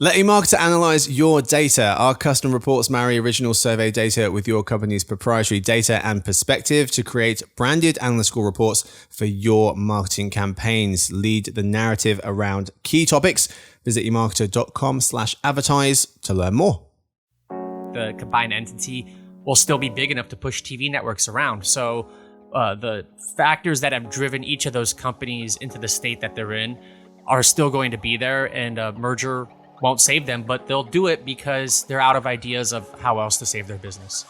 Let eMarketer analyze your data. Our custom reports marry original survey data with your company's proprietary data and perspective to create branded analytical reports for your marketing campaigns. Lead the narrative around key topics. Visit eMarketer.com/advertise to learn more. The combined entity will still be big enough to push TV networks around. So the factors that have driven each of those companies into the state that they're in are still going to be there, and a merger won't save them, but they'll do it because they're out of ideas of how else to save their business.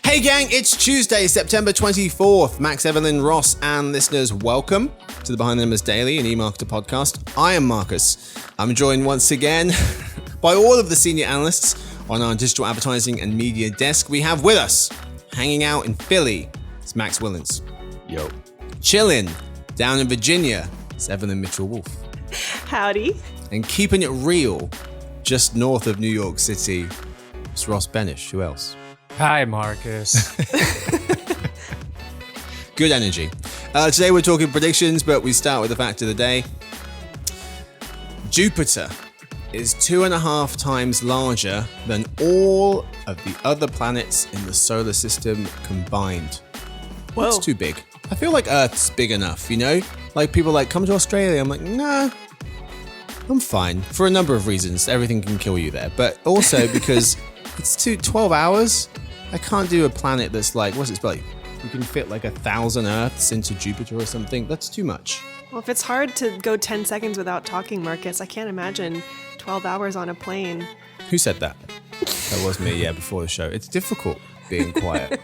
Hey gang, it's Tuesday, September 24th. Max, Evelyn, Ross, and listeners, welcome to the Behind the Numbers Daily and eMarketer podcast. I am Marcus. I'm joined once again by all of the senior analysts on our digital advertising and media desk. We have with us, hanging out in Philly, it's Max Willens. Yo. Chillin' down in Virginia, it's Evelyn Mitchell-Wolf. Howdy. And keeping it real, just north of New York City, it's Ross Benish. Who else? Hi, Marcus. Good energy. Today we're talking predictions, but we start with the fact of the day. Jupiter is 2.5 times larger than all of the other planets in the solar system combined. Whoa. It's too big. I feel like Earth's big enough, you know? Like people like, come to Australia. I'm like, nah, I'm fine. For a number of reasons. Everything can kill you there. But also because it's 12 hours. I can't do a planet that's like, what's it like? You can fit like 1,000 Earths into Jupiter or something. That's too much. Well, if it's hard to go 10 seconds without talking, Marcus, I can't imagine 12 hours on a plane. Who said that? That was me, yeah, before the show. It's difficult being quiet,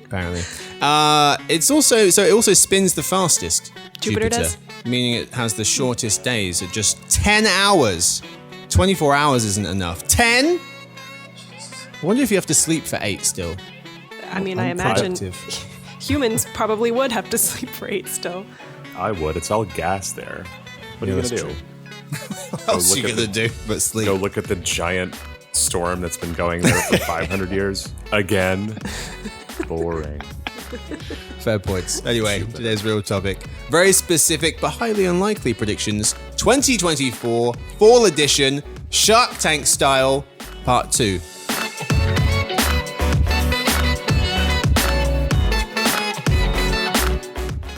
apparently. It also spins the fastest. Jupiter does? Meaning it has the shortest days at just 10 hours. 24 hours isn't enough. 10? I wonder if you have to sleep for 8 still. I mean, I imagine humans probably would have to sleep for 8 still. I would. It's all gas there. What are you going to do? What else are you going to do but sleep? Go look at the giant storm that's been going there for 500 years. Again. Boring. Fair points. Anyway, today's real topic. Very specific but highly unlikely predictions. 2024 Fall Edition, Shark Tank style, Part 2.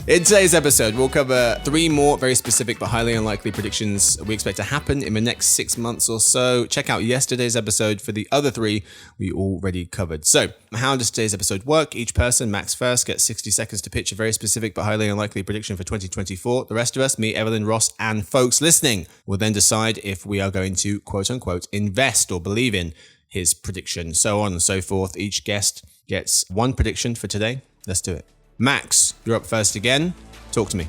In today's episode, we'll cover 3 more very specific but highly unlikely predictions we expect to happen in the next 6 months or so. Check out yesterday's episode for the other 3 we already covered. So, how does today's episode work? Each person, Max first, gets 60 seconds to pitch a very specific but highly unlikely prediction for 2024. The rest of us, me, Evelyn, Ross, and folks listening, will then decide if we are going to, quote-unquote, invest or believe in his prediction. So on and so forth. Each guest gets 1 prediction for today. Let's do it. Max, you're up first again. Talk to me.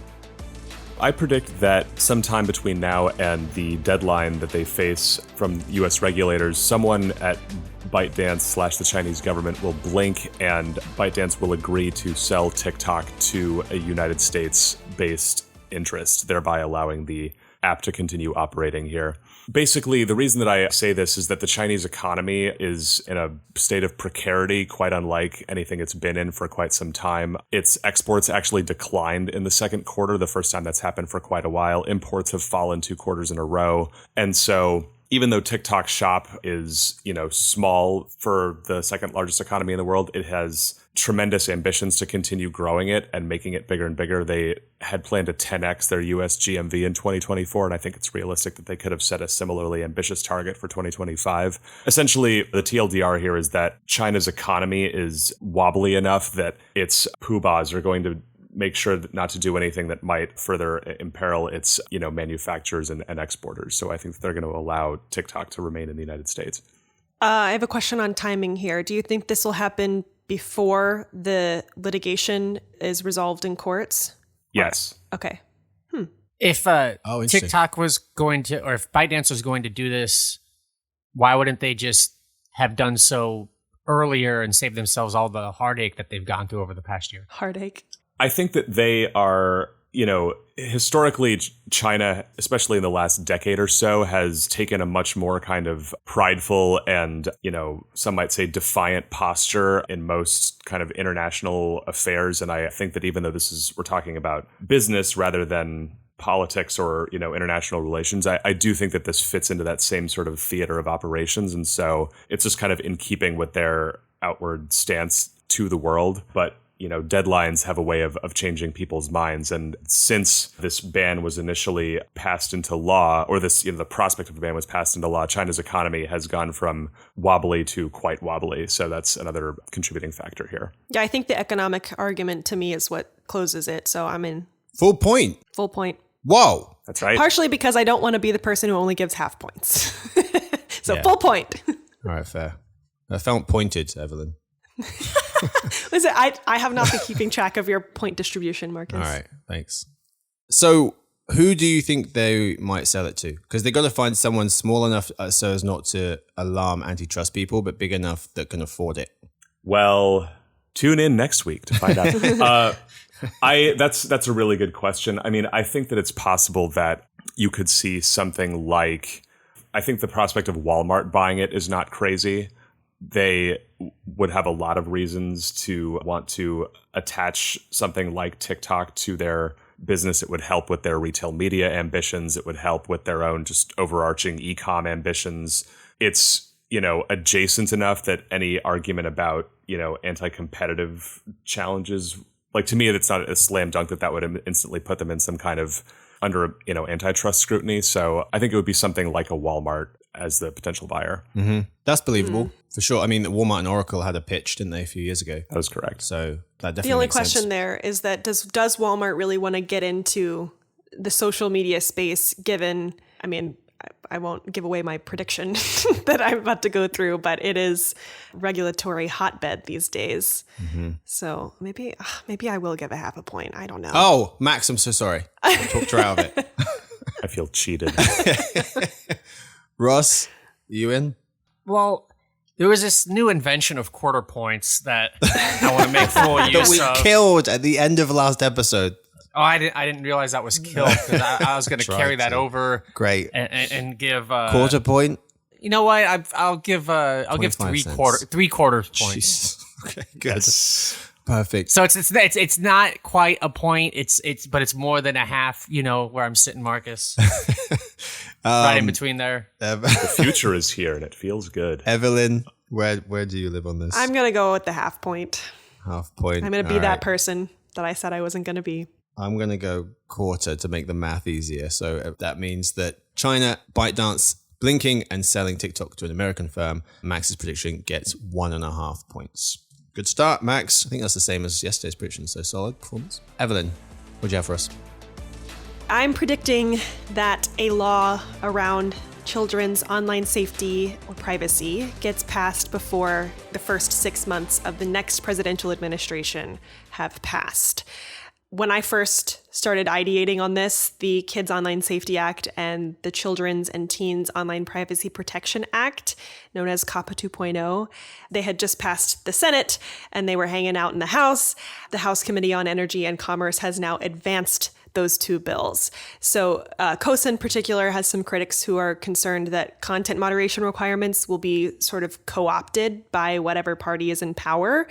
I predict that sometime between now and the deadline that they face from U.S. regulators, someone at ByteDance / the Chinese government will blink and ByteDance will agree to sell TikTok to a United States-based interest, thereby allowing the app to continue operating here. Basically, the reason that I say this is that the Chinese economy is in a state of precarity, quite unlike anything it's been in for quite some time. Its exports actually declined in the second quarter, the first time that's happened for quite a while. Imports have fallen 2 quarters in a row. And so even though TikTok Shop is, small for the second largest economy in the world, it has tremendous ambitions to continue growing it and making it bigger and bigger. They had planned to 10x their US GMV in 2024, and I think it's realistic that they could have set a similarly ambitious target for 2025. Essentially, the TLDR here is that China's economy is wobbly enough that its poobahs are going to make sure not to do anything that might further imperil its, manufacturers and exporters. So I think that they're going to allow TikTok to remain in the United States. I have a question on timing here. Do you think this will happen before the litigation is resolved in courts? Yes. Okay. If TikTok was going to, or if ByteDance was going to do this, why wouldn't they just have done so earlier and save themselves all the heartache that they've gone through over the past year? Heartache. I think that they are, historically, China, especially in the last decade or so, has taken a much more kind of prideful and, some might say defiant posture in most kind of international affairs. And I think that even though we're talking about business rather than politics or, international relations, I do think that this fits into that same sort of theater of operations. And so it's just kind of in keeping with their outward stance to the world. But deadlines have a way of changing people's minds. And since this ban was initially passed into law, or the prospect of a ban was passed into law, China's economy has gone from wobbly to quite wobbly. So that's another contributing factor here. Yeah, I think the economic argument to me is what closes it. So I'm in. Full point. Full point. Whoa. That's right. Partially because I don't want to be the person who only gives half points. So Yeah. full point. All right, fair. I felt pointed, Evelyn. Listen, I have not been keeping track of your point distribution, Marcus. All right, thanks. So who do you think they might sell it to? Because they got to find someone small enough so as not to alarm antitrust people, but big enough that can afford it. Well, tune in next week to find out. That's a really good question. I mean, I think that it's possible that you could see something like, I think the prospect of Walmart buying it is not crazy. They would have a lot of reasons to want to attach something like TikTok to their business. It would help with their retail media ambitions. It would help with their own just overarching e-com ambitions. It's, adjacent enough that any argument about, anti-competitive challenges, like to me, it's not a slam dunk that would instantly put them in some kind of under, antitrust scrutiny. So I think it would be something like a Walmart as the potential buyer. Mm-hmm. That's believable for sure. I mean, Walmart and Oracle had a pitch, didn't they, a few years ago? That is correct. So that definitely The only makes question sense. there is that does Walmart really want to get into the social media space given, I mean, I won't give away my prediction that I'm about to go through, but it is regulatory hotbed these days. Mm-hmm. So maybe I will give a half a point. I don't know. Oh, Max, I'm so sorry. I talked her out of it. I feel cheated. Ross, you in? Well, there was this new invention of quarter points that I want to make full That use we of. killed at the end of last episode. Oh, I didn't realize that was killed because I was going to Tried carry that to. over Great. and give Quarter point? You know what? I'll give 25 cents. three quarters points. Jesus. Okay, good. Perfect. So it's not quite a point. But it's more than a half. Where I'm sitting, Marcus, right in between there. The future is here and it feels good. Evelyn, where do you live on this? I'm going to go with the half point. Half point. I'm going to be All that right. person that I said I wasn't going to be. I'm going to go quarter to make the math easier. So that means that China, ByteDance, blinking and selling TikTok to an American firm. Max's prediction gets 1.5 points. Good start, Max. I think that's the same as yesterday's prediction, so solid performance. Evelyn, what'd you have for us? I'm predicting that a law around children's online safety or privacy gets passed before the first 6 months of the next presidential administration have passed. When I first started ideating on this, the Kids Online Safety Act and the Children's and Teens Online Privacy Protection Act, known as COPPA 2.0, they had just passed the Senate and they were hanging out in the House. The House Committee on Energy and Commerce has now advanced those two bills. So COSA in particular has some critics who are concerned that content moderation requirements will be sort of co-opted by whatever party is in power.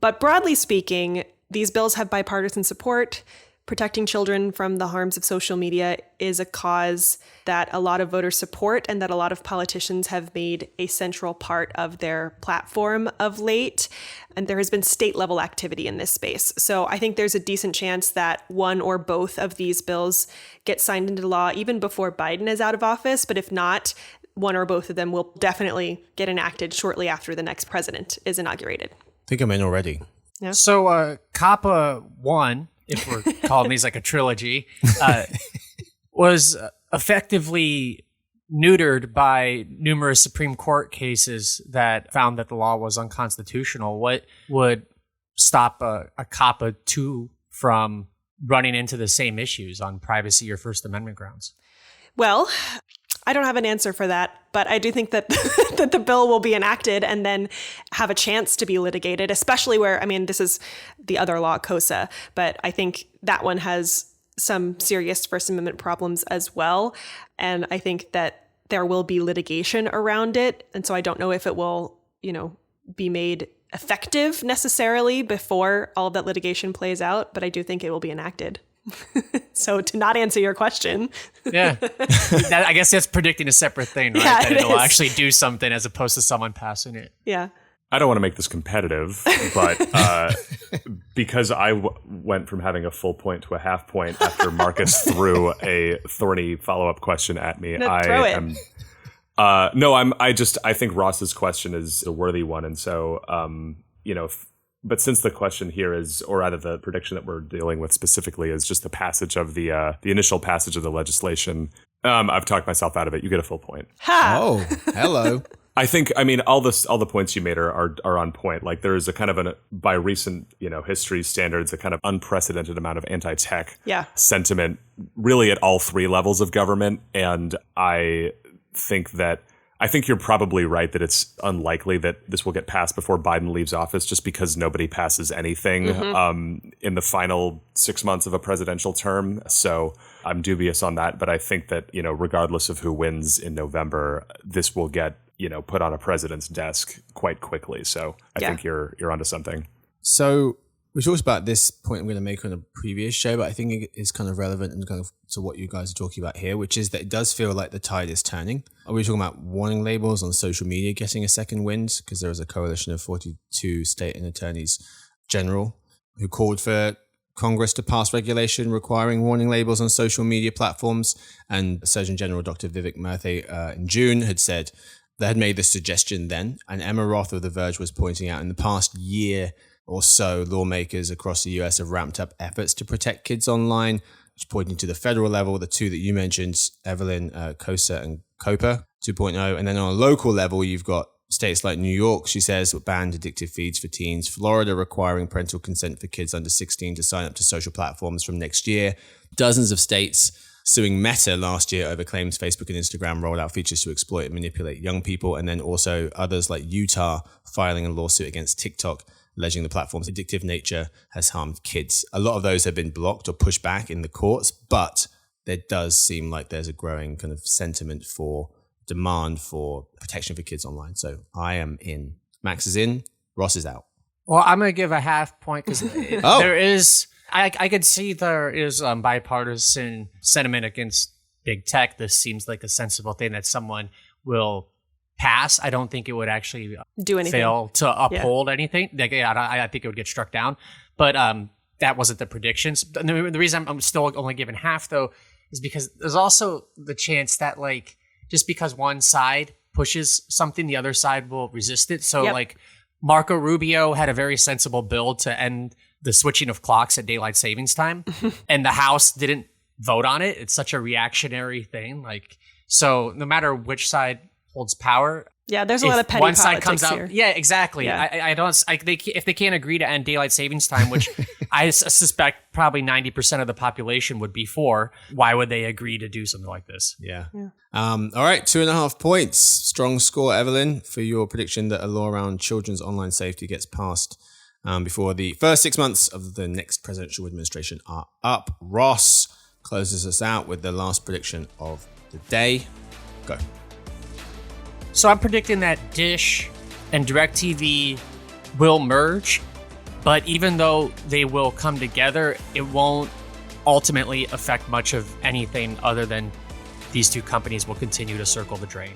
But broadly speaking, these bills have bipartisan support. Protecting children from the harms of social media is a cause that a lot of voters support and that a lot of politicians have made a central part of their platform of late. And there has been state level activity in this space. So I think there's a decent chance that one or both of these bills get signed into law even before Biden is out of office. But if not, one or both of them will definitely get enacted shortly after the next president is inaugurated. I think I'm in already. Yeah. So COPPA 1, if we're calling these like a trilogy, was effectively neutered by numerous Supreme Court cases that found that the law was unconstitutional. What would stop a COPPA 2 from running into the same issues on privacy or First Amendment grounds? Well, I don't have an answer for that, but I do think that that the bill will be enacted and then have a chance to be litigated, especially where, I mean, this is the other law, COSA, but I think that one has some serious First Amendment problems as well. And I think that there will be litigation around it. And so I don't know if it will, be made effective necessarily before all of that litigation plays out, but I do think it will be enacted. So to not answer your question. Yeah. I guess that's predicting a separate thing, right? Yeah, that it it'll is. actually do something as opposed to someone passing it. Yeah. I don't want to make this competitive, but because I went from having a full point to a half point after Marcus threw a thorny follow-up question at me, No, throw it. I think Ross's question is a worthy one, and so but since the question here is, or rather the prediction that we're dealing with specifically is just the passage of the initial passage of the legislation, I've talked myself out of it. You get a full point. Ha! Oh, hello. I think, all the points you made are on point. Like there is a kind of by recent, history standards, a kind of unprecedented amount of anti-tech sentiment really at all three levels of government. And I think you're probably right that it's unlikely that this will get passed before Biden leaves office, just because nobody passes anything in the final 6 months of a presidential term. So I'm dubious on that. But I think that, regardless of who wins in November, this will get put on a president's desk quite quickly. So I think you're onto something. So we talked about this point I'm going to make on a previous show, but I think it is kind of relevant and kind of to what you guys are talking about here, which is that it does feel like the tide is turning. Are we talking about warning labels on social media getting a second wind? Because there was a coalition of 42 state and attorneys general who called for Congress to pass regulation requiring warning labels on social media platforms. And Surgeon General Dr. Vivek Murthy in June had said, they had made this suggestion then, and Emma Roth of The Verge was pointing out in the past year or so, lawmakers across the US have ramped up efforts to protect kids online, which pointing to the federal level, the two that you mentioned, Evelyn, COSA and COPA 2.0. And then on a local level, you've got states like New York, she says, banned addictive feeds for teens. Florida requiring parental consent for kids under 16 to sign up to social platforms from next year. Dozens of states suing Meta last year over claims Facebook and Instagram rolled out features to exploit and manipulate young people. And then also others like Utah filing a lawsuit against TikTok, alleging the platform's addictive nature has harmed kids. A lot of those have been blocked or pushed back in the courts, but there does seem like there's a growing kind of sentiment for demand for protection for kids online. So I am in. Max is in. Ross is out. Well, I'm going to give a half point because there is... I could see there is bipartisan sentiment against big tech. This seems like a sensible thing that someone will pass. I don't think it would actually do anything, fail to uphold anything. I think it would get struck down. But that wasn't the predictions. The reason I'm still only giving half, though, is because there's also the chance that just because one side pushes something, the other side will resist it. So Marco Rubio had a very sensible bill to end the switching of clocks at daylight savings time, and the House didn't vote on it. It's such a reactionary thing. So no matter which side holds power, there's a lot of petty one politics side comes out. here. Yeah, exactly. Yeah. If they can't agree to end daylight savings time, which I suspect probably 90% of the population would be for, why would they agree to do something like this? Yeah. All right, 2.5 points. Strong score, Evelyn, for your prediction that a law around children's online safety gets passed before the first 6 months of the next presidential administration are up. Ross closes us out with the last prediction of the day. Go. So I'm predicting that Dish and DirecTV will merge, but even though they will come together, it won't ultimately affect much of anything other than these two companies will continue to circle the drain.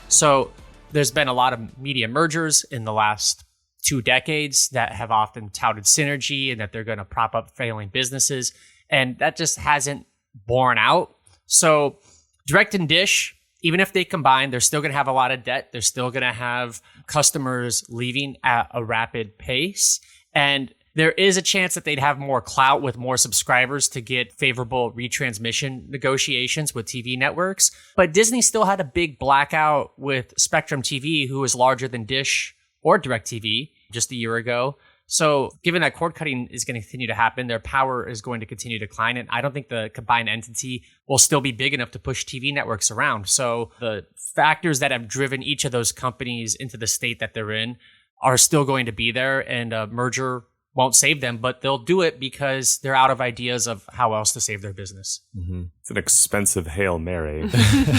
So there's been a lot of media mergers in the last 2 decades that have often touted synergy and that they're going to prop up failing businesses. And that just hasn't borne out. So Direct and Dish, even if they combine, they're still going to have a lot of debt. They're still going to have customers leaving at a rapid pace. And there is a chance that they'd have more clout with more subscribers to get favorable retransmission negotiations with TV networks. But Disney still had a big blackout with Spectrum TV, who was larger than Dish or DirecTV just a year ago. So given that cord cutting is going to continue to happen, their power is going to continue to decline. And I don't think the combined entity will still be big enough to push TV networks around. So the factors that have driven each of those companies into the state that they're in are still going to be there. And a merger won't save them, but they'll do it because they're out of ideas of how else to save their business. It's an expensive Hail Mary.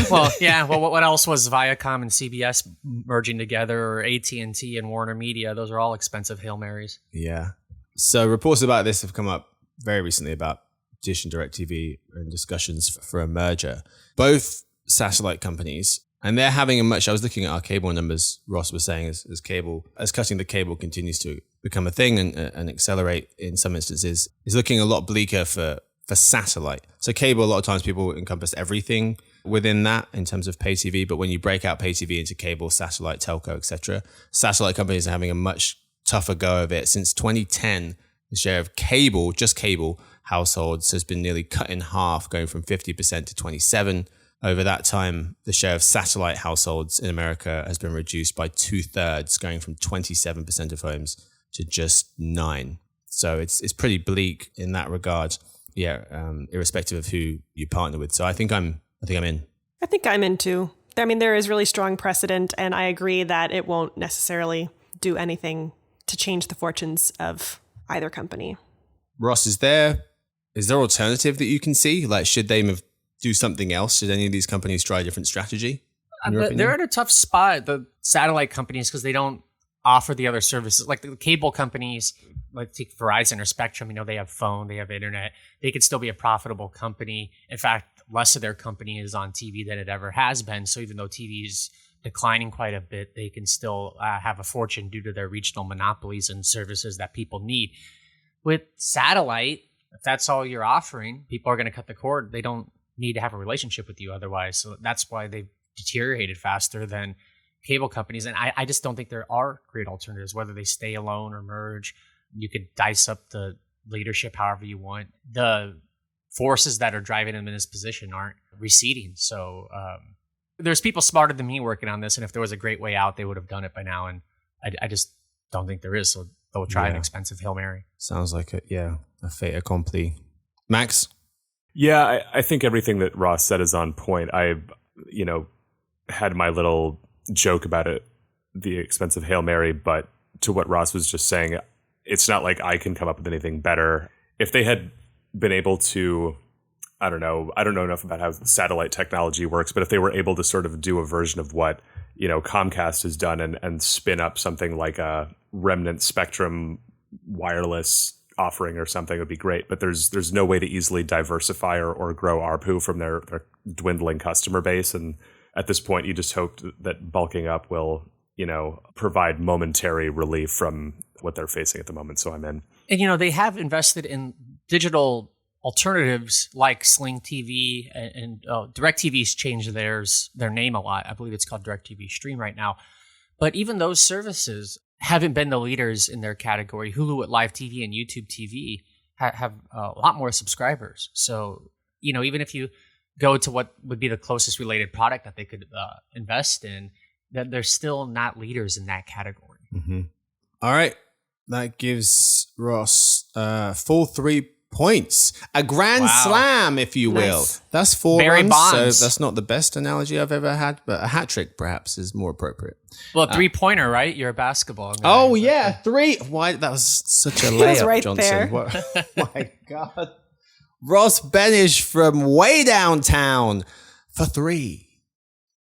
Well, yeah. Well, what else was Viacom and CBS merging together, or AT&T and Warner Media? Those are all expensive Hail Marys. Yeah. So reports about this have come up very recently about Dish and DirecTV and discussions for a merger. Both satellite companies, and they're having a much, I was looking at our cable numbers, Ross was saying, as cutting the cable continues to become a thing and accelerate in some instances, is looking a lot bleaker for satellite. So cable, a lot of times people encompass everything within that in terms of pay TV, but when you break out pay TV into cable, satellite, telco, etc., satellite companies are having a much tougher go of it. Since 2010, the share of cable, just cable households, has been nearly cut in half, going from 50% to 27%. Over that time, the share of satellite households in America has been reduced by 2/3, going from 27% of homes to just 9%. So it's pretty bleak in that regard. Yeah, irrespective of who you partner with. So I think I'm in. I think I'm in too. I mean, there is really strong precedent, and I agree that it won't necessarily do anything to change the fortunes of either company. Ross, is there alternative that you can see? Like, should they do something else? Should any of these companies try a different strategy? They're in a tough spot, the satellite companies, because they don't offer the other services. Like the cable companies, like take Verizon or Spectrum, they have phone, they have internet. They could still be a profitable company. In fact, less of their company is on TV than it ever has been. So even though TV is declining quite a bit, they can still have a fortune due to their regional monopolies and services that people need. With satellite, if that's all you're offering, people are going to cut the cord. They don't need to have a relationship with you otherwise. So that's why they've deteriorated faster than cable companies. And I just don't think there are great alternatives, whether they stay alone or merge. You could dice up the leadership however you want. The forces that are driving them in this position aren't receding. So there's people smarter than me working on this. And if there was a great way out, they would have done it by now. And I just don't think there is. So they'll try an expensive Hail Mary. Sounds like a fait accompli. Max? Yeah, I think everything that Ross said is on point. I, had my little joke about it, the expensive Hail Mary, but to what Ross was just saying, it's not like I can come up with anything better. If they had been able to, I don't know enough about how satellite technology works, but if they were able to sort of do a version of what, Comcast has done and spin up something like a remnant Spectrum wireless offering or something, would be great. But there's no way to easily diversify or grow ARPU from their dwindling customer base. And at this point, you just hope that bulking up will, provide momentary relief from what they're facing at the moment. So I'm in. And, they have invested in digital alternatives like Sling TV and DirecTV's changed their name a lot. I believe it's called DirecTV Stream right now. But even those services haven't been the leaders in their category. Hulu with Live TV and YouTube TV have a lot more subscribers. So, even if you go to what would be the closest related product that they could invest in, that they're still not leaders in that category. Mm-hmm. All right. That gives Ross full 3 points. A grand slam, if you will. Nice. That's 4 Barry runs, Bonds. so that's not the best analogy I've ever had, but a hat trick perhaps is more appropriate. Well, 3-pointer, right? You're a basketball guy. Oh, yeah. 3. Why? That was such a layup, right Johnson. there. What? My God. Ross Benish from way downtown for 3.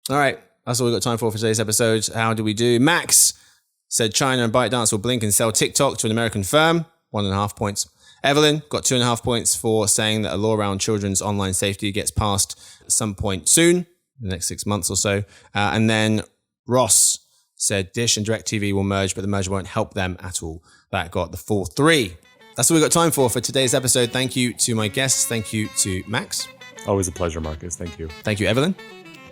All right. That's all we've got time for today's episode. How do we do? Max said China and ByteDance will blink and sell TikTok to an American firm. 1.5 points. Evelyn got 2.5 points for saying that a law around children's online safety gets passed at some point soon, the next 6 months or so. And then Ross said Dish and DirecTV will merge, but the merger won't help them at all. That got the full 3. That's all we've got time for today's episode. Thank you to my guests. Thank you to Max. Always a pleasure, Marcus. Thank you. Thank you, Evelyn.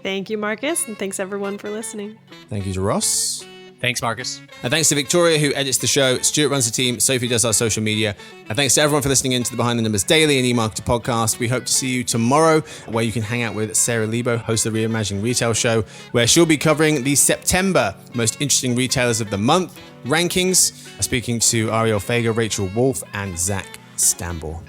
Thank you, Marcus, and thanks everyone for listening. Thank you to Ross. Thanks, Marcus. And thanks to Victoria, who edits the show. Stuart runs the team. Sophie does our social media. And thanks to everyone for listening in to the Behind the Numbers Daily and eMarketer podcast. We hope to see you tomorrow, where you can hang out with Sarah Lebo, host of the Reimagining Retail Show, where she'll be covering the September most interesting retailers of the month rankings, speaking to Ariel Fager, Rachel Wolf, and Zach Stamble.